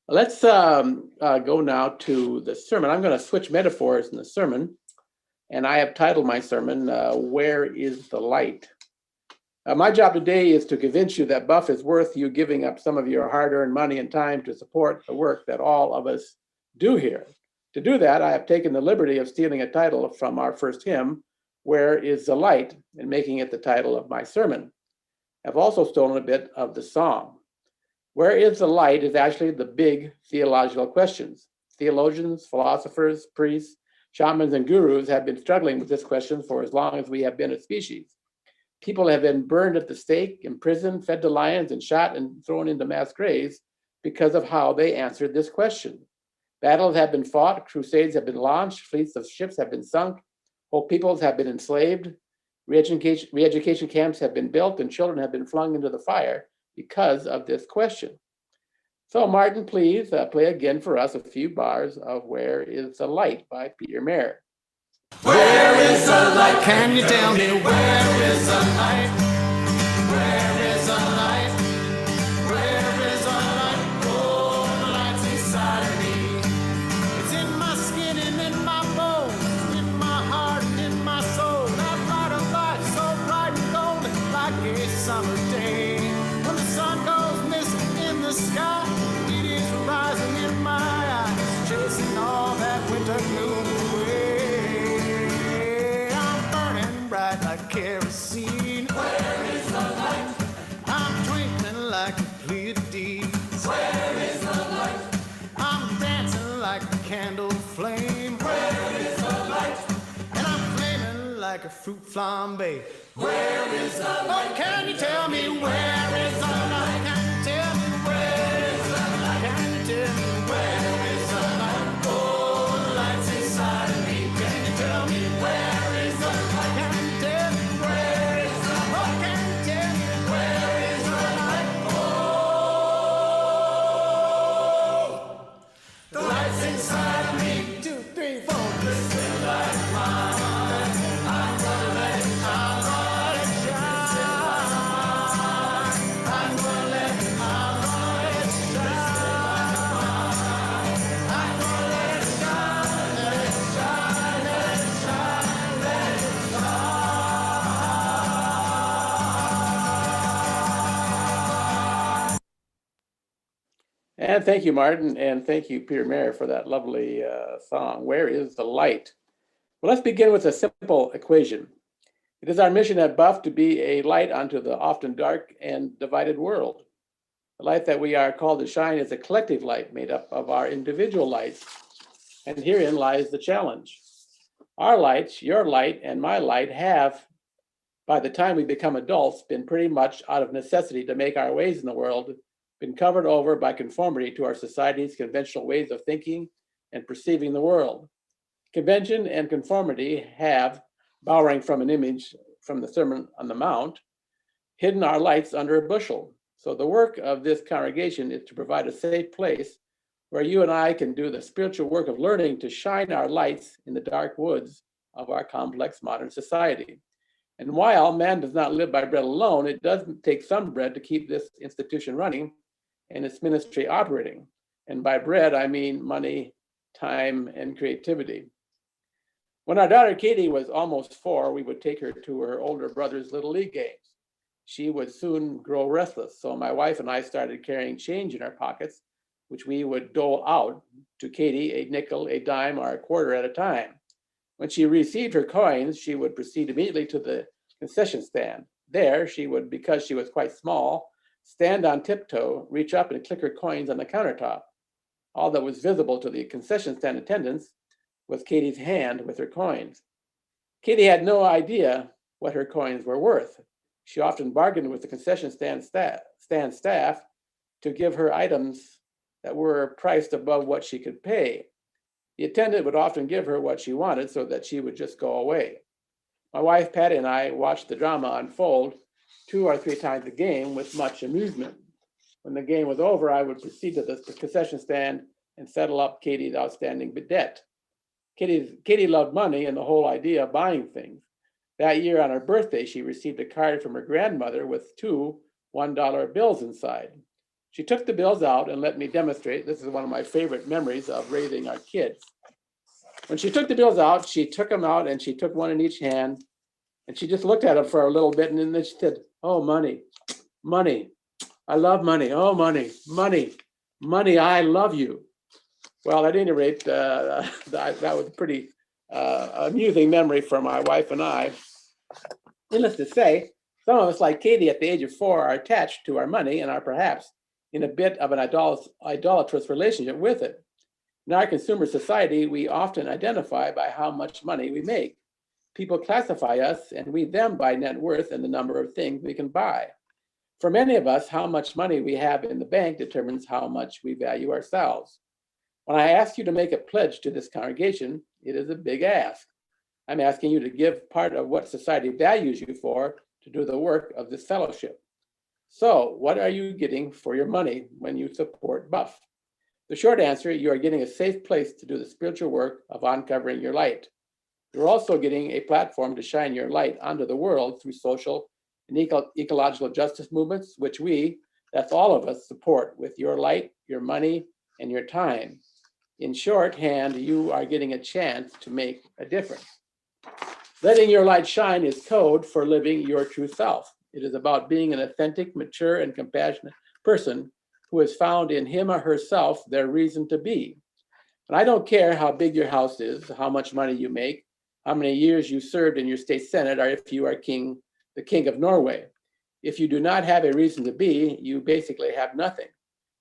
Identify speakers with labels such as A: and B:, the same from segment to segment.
A: Let's go now to the sermon. I'm going to switch metaphors in the sermon, and I have titled my sermon, Where is the Light? My job today is to convince you that Buff is worth you giving up some of your hard-earned money and time to support the work that all of us do here. To do that, I have taken the liberty of stealing a title from our first hymn, Where is the Light, and making it the title of my sermon. I've also stolen a bit of the song. Where is the light is actually the big theological questions. Theologians, philosophers, priests, shamans, and gurus have been struggling with this question for as long as we have been a species. People have been burned at the stake, imprisoned, fed to lions, and shot and thrown into mass graves because of how they answered this question. Battles have been fought, crusades have been launched, fleets of ships have been sunk, whole peoples have been enslaved, re-education camps have been built, and children have been flung into the fire because of this question. So Martin, please play again for us a few bars of Where is the Light by Peter Mayer.
B: Where is the light? Can you tell me where is the light? Where is the light? Where is the light? Oh, the light's inside of me. It's in my skin and in my bones, in my heart and in my soul. That light of light so bright and golden like a summer day. When the sun goes missing in the sky, it is rising in my eyes, chasing all that winter gloom away. I'm burning bright like kerosene. Where is the light? I'm twinkling like a Pleiades. Where is the light? I'm dancing like a candle flame. Where is the light? And I'm flaming like a fruit flambe. Where is the light? Oh, can you tell me where is the light? Can you tell me where is the light? Can you tell me where is the light? Oh, the light's inside of me. Can you tell me where is the light? Can you tell me where is the light? Oh, can you tell me where is the light? Oh, the light's inside of me. 2, 3, 4. Listen like mine. I'm gonna let it shine.
A: And thank you, Martin, and thank you, Peter Mayer, for that lovely song, Where is the Light? Well, let's begin with a simple equation. It is our mission at Buff to be a light unto the often dark and divided world. The light that we are called to shine is a collective light made up of our individual lights, and herein lies the challenge. Our lights, your light, and my light have, by the time we become adults, been pretty much out of necessity to make our ways in the world, been covered over by conformity to our society's conventional ways of thinking and perceiving the world. Convention and conformity have, borrowing from an image from the Sermon on the Mount, hidden our lights under a bushel. So the work of this congregation is to provide a safe place where you and I can do the spiritual work of learning to shine our lights in the dark woods of our complex modern society. And while man does not live by bread alone, it does take some bread to keep this institution running and its ministry operating. And by bread, I mean money, time, and creativity. When our daughter Katie was almost 4, we would take her to her older brother's Little League games. She would soon grow restless, so my wife and I started carrying change in our pockets, which we would dole out to Katie, a nickel, a dime, or a quarter at a time. When she received her coins, she would proceed immediately to the concession stand. There, she would, because she was quite small, stand on tiptoe, reach up and click her coins on the countertop. All that was visible to the concession stand attendants was Katie's hand with her coins. Katie had no idea what her coins were worth. She often bargained with the concession stand staff to give her items that were priced above what she could pay. The attendant would often give her what she wanted so that she would just go away. My wife Patty and I watched the drama unfold 2 or 3 times a game with much amusement. When the game was over, I would proceed to the concession stand and settle up Katie's outstanding debt. Katie loved money and the whole idea of buying things. That year on her birthday, she received a card from her grandmother with 2 $1 bills inside. She took the bills out and let me demonstrate. This is one of my favorite memories of raising our kids. When she took the bills out, she took them out and she took one in each hand and she just looked at them for a little bit and then she said, "Oh, money, money. I love money. Oh, money, money, money. I love you." Well, at any rate, that was a pretty amusing memory for my wife and I. Needless to say, some of us, like Katie at the age of 4, are attached to our money and are perhaps in a bit of an idolatrous relationship with it. In our consumer society, we often identify by how much money we make. People classify us and we them by net worth and the number of things we can buy. For many of us, how much money we have in the bank determines how much we value ourselves. When I ask you to make a pledge to this congregation, it is a big ask. I'm asking you to give part of what society values you for to do the work of this fellowship. So, what are you getting for your money when you support Buff? The short answer, you are getting a safe place to do the spiritual work of uncovering your light. You're also getting a platform to shine your light onto the world through social and ecological justice movements, which we, that's all of us, support with your light, your money, and your time. In shorthand, you are getting a chance to make a difference. Letting your light shine is code for living your true self. It is about being an authentic, mature, and compassionate person who has found in him or herself their reason to be. And I don't care how big your house is, how much money you make, how many years you served in your state senate, or if you are the king of Norway. If you do not have a reason to be, you basically have nothing.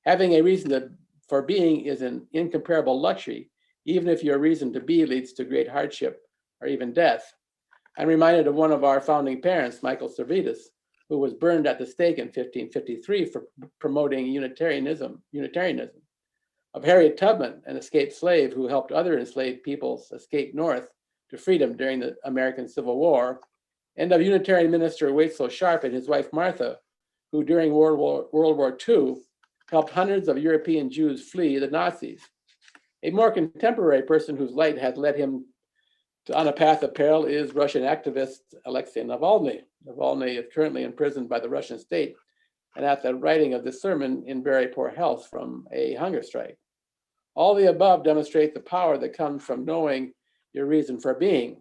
A: Having a reason for being is an incomparable luxury, even if your reason to be leads to great hardship or even death. I'm reminded of one of our founding parents, Michael Servetus, who was burned at the stake in 1553 for promoting Unitarianism, of Harriet Tubman, an escaped slave who helped other enslaved peoples escape north to freedom during the American Civil War, and of Unitarian minister Waitzel Sharp and his wife Martha, who during World War II helped hundreds of European Jews flee the Nazis. A more contemporary person whose light has led him on a path of peril is Russian activist Alexei Navalny. Navalny is currently imprisoned by the Russian state and at the writing of this sermon in very poor health from a hunger strike. All the above demonstrate the power that comes from knowing your reason for being,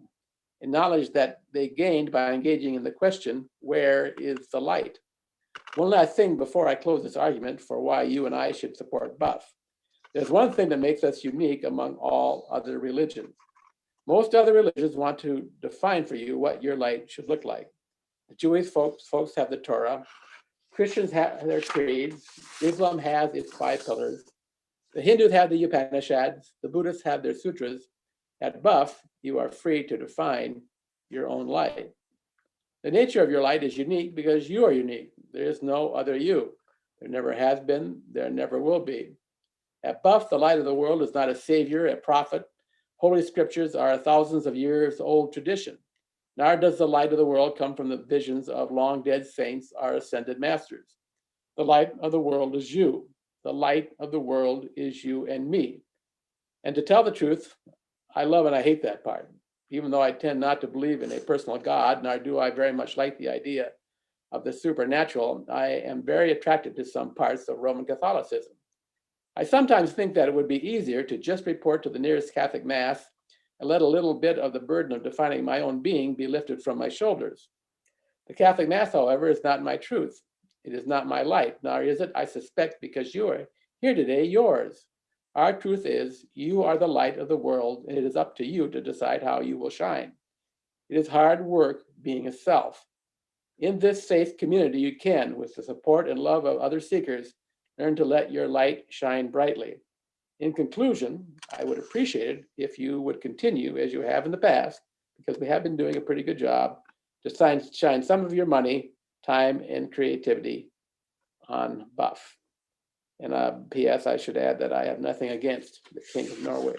A: and knowledge that they gained by engaging in the question, where is the light? One last thing before I close this argument for why you and I should support Buff. There's one thing that makes us unique among all other religions. Most other religions want to define for you what your light should look like. The Jewish folks have the Torah, Christians have their creeds, Islam has its 5 pillars, the Hindus have the Upanishads, the Buddhists have their sutras. At Buff, you are free to define your own light. The nature of your light is unique because you are unique. There is no other you. There never has been, there never will be. At Buff, the light of the world is not a savior, a prophet. Holy scriptures are a thousands of years old tradition. Nor does the light of the world come from the visions of long dead saints or ascended masters. The light of the world is you. The light of the world is you and me. And to tell the truth, I love and I hate that part. Even though I tend not to believe in a personal God, nor do I very much like the idea of the supernatural, I am very attracted to some parts of Roman Catholicism. I sometimes think that it would be easier to just report to the nearest Catholic Mass and let a little bit of the burden of defining my own being be lifted from my shoulders. The Catholic Mass, however, is not my truth. It is not my light, nor is it, I suspect, because you are here today, yours. Our truth is, you are the light of the world, and it is up to you to decide how you will shine. It is hard work being a self. In this faith community, you can, with the support and love of other seekers, learn to let your light shine brightly. In conclusion, I would appreciate it if you would continue as you have in the past, because we have been doing a pretty good job, to shine some of your money, time, and creativity on Buff. And P.S. I should add that I have nothing against the King of Norway.